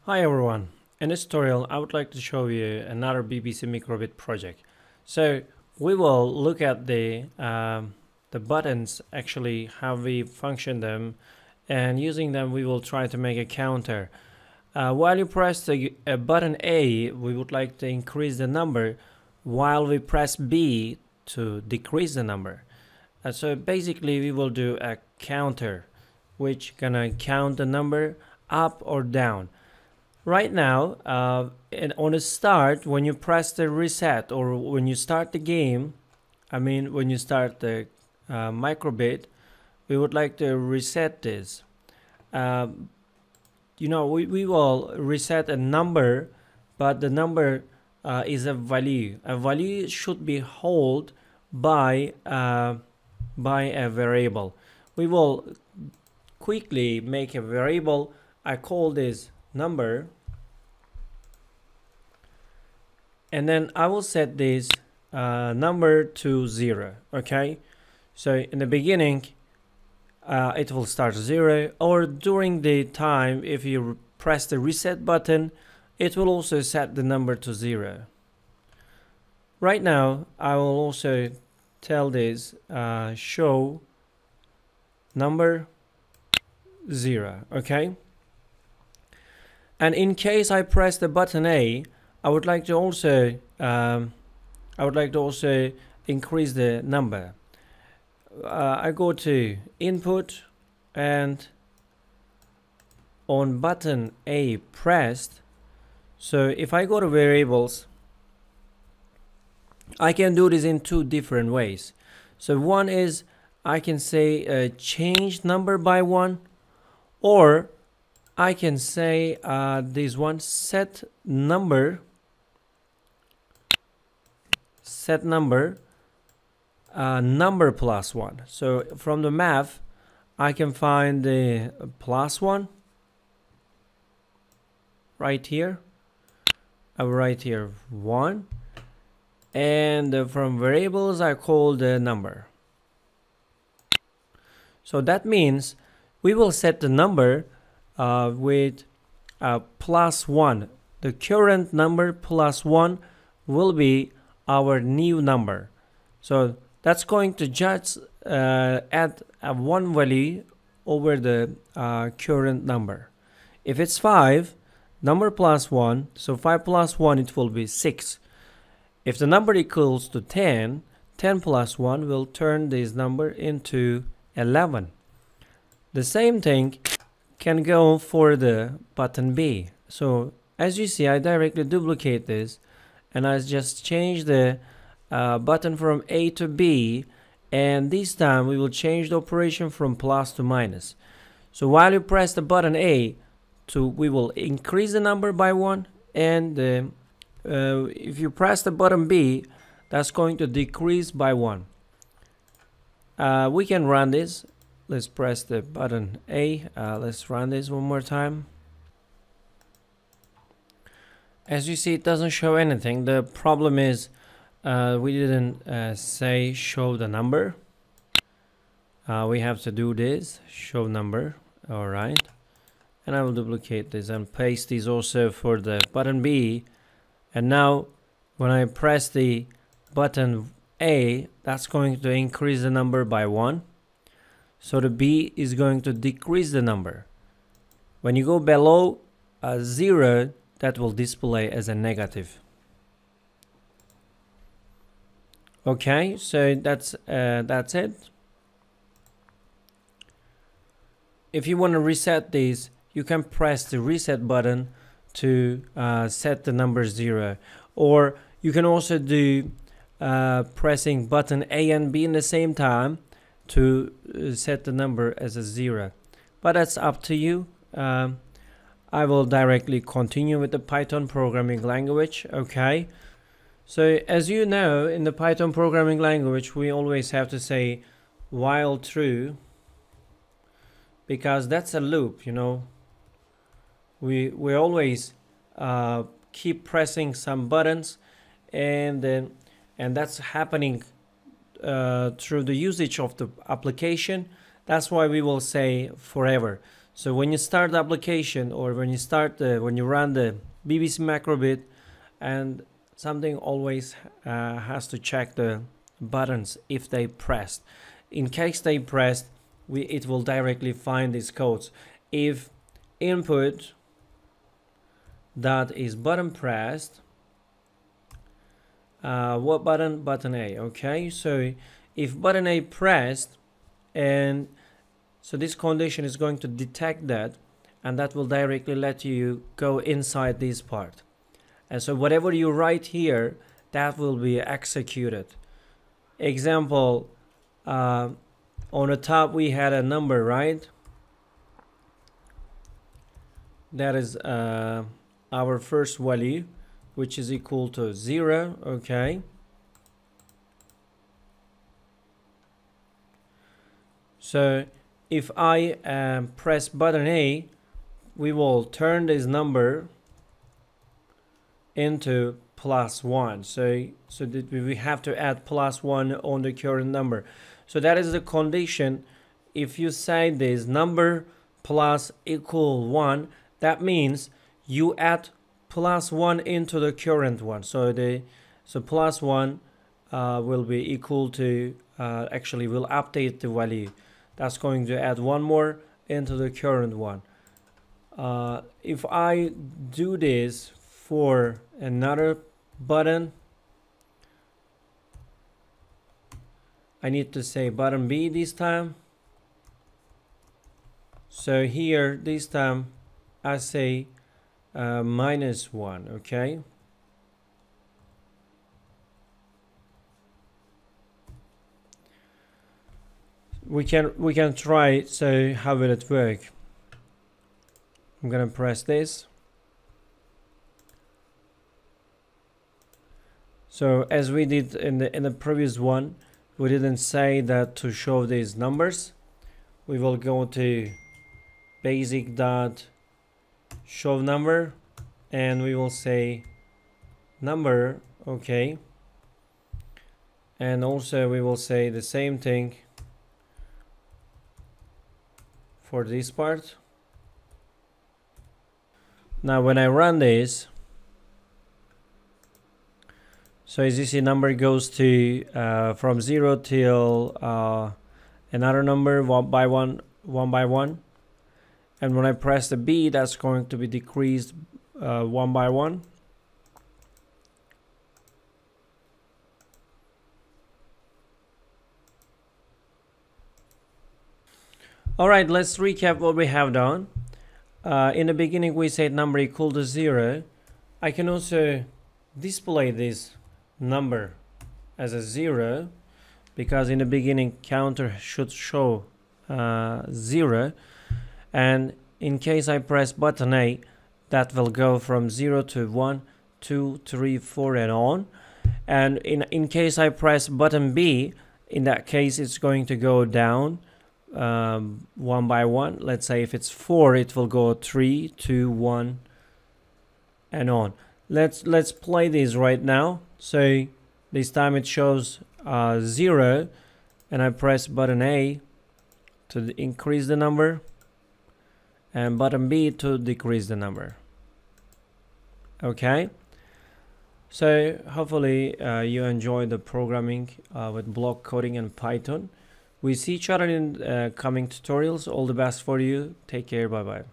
Hi everyone, in this tutorial I would like to show you another BBC Microbit project. So we will look at the buttons, actually how we function them, and using them we will try to make a counter. While you press the button A, we would like to increase the number, while we press B to decrease the number. So basically we will do a counter which gonna count the number up or down. Right now, on the start, when you press the reset or when you start the game, when you start the microbit, we would like to reset this. Uh, we will reset a number, but the number is a value. A value should be held by a variable. We will quickly make a variable. I call this number, and then I will set this number to 0. Okay, so in the beginning it will start 0, or during the time if you press the reset button it will also set the number to 0. Right now I will also tell this show number 0. Okay, and in case I press the button A, I would like to also increase the number. I go to input, and on button A pressed, so if I go to variables, I can do this in two different ways. So one is I can say change number by 1, or I can say this one set number number plus 1. So from the map I can find the plus 1 right here. I will write here 1, and from variables I call the number. So that means we will set the number with plus 1. The current number plus 1 will be our new number. So that's going to just add one value over the current number. If it's 5, number plus 1, so 5 plus 1 it will be 6. If the number equals to 10, 10 plus 1 will turn this number into 11. The same thing can go for the button B. So as you see, I directly duplicate this and I just change the button from A to B, and this time we will change the operation from plus to minus. So while you press the button A, we will increase the number by 1, and if you press the button B, that's going to decrease by 1. We can run this. Let's press the button A. Let's run this one more time. As you see, it doesn't show anything. The problem is we didn't say show the number. We have to do this, show number. Alright, and I will duplicate this and paste these also for the button B. And now when I press the button A, that's going to increase the number by 1. So the B is going to decrease the number. When you go below 0, that will display as a negative. Okay, so that's it. If you want to reset these, you can press the reset button to set the number 0, or you can also do pressing button A and B in the same time to set the number as a 0, but that's up to you. I will directly continue with the Python programming language. Okay, so as you know, in the Python programming language we always have to say while true, because that's a loop, you know. We always keep pressing some buttons, and that's happening through the usage of the application. That's why we will say forever. So when you start the application, or when you run the BBC Macrobit, and something always has to check the buttons if they pressed. In case they pressed, it will directly find these codes. If input that is button pressed, what button? Button A. Okay, so if button A pressed, and so this condition is going to detect that, and that will directly let you go inside this part. And so whatever you write here, that will be executed. Example, on the top we had a number, right? That is our first value, which is equal to 0. Okay. So if I press button A, we will turn this number into +1. So that we have to add +1 on the current number. So that is the condition. If you say this number plus equal 1, that means you add +1 into the current one. So +1 will be equal to, actually will update the value. That's going to add one more into the current one. If I do this for another button, I need to say button B this time. So here this time I say -1. Okay. We can try. So how will it work? I'm gonna press this. So as we did in the previous one, we didn't say that to show these numbers. We will go to basic dot show number, and we will say number. Okay. And also we will say the same thing for this part. Now when I run this, so as you see, number goes to from 0 till another number one by one, and when I press the B, that's going to be decreased one by one. All right, let's recap what we have done. In the beginning, we said number equal to 0. I can also display this number as a 0, because in the beginning counter should show 0, and in case I press button A, that will go from 0 to 1, 2, 3, 4 and on. And in case I press button B, in that case it's going to go down one by one. Let's say if it's 4, it will go 3, 2, 1 and on. Let's play this right now. So this time it shows 0, and I press button A to increase the number, and button B to decrease the number. Okay, so hopefully you enjoy the programming with block coding and Python. We see each other in coming tutorials. All the best for you. Take care. Bye bye.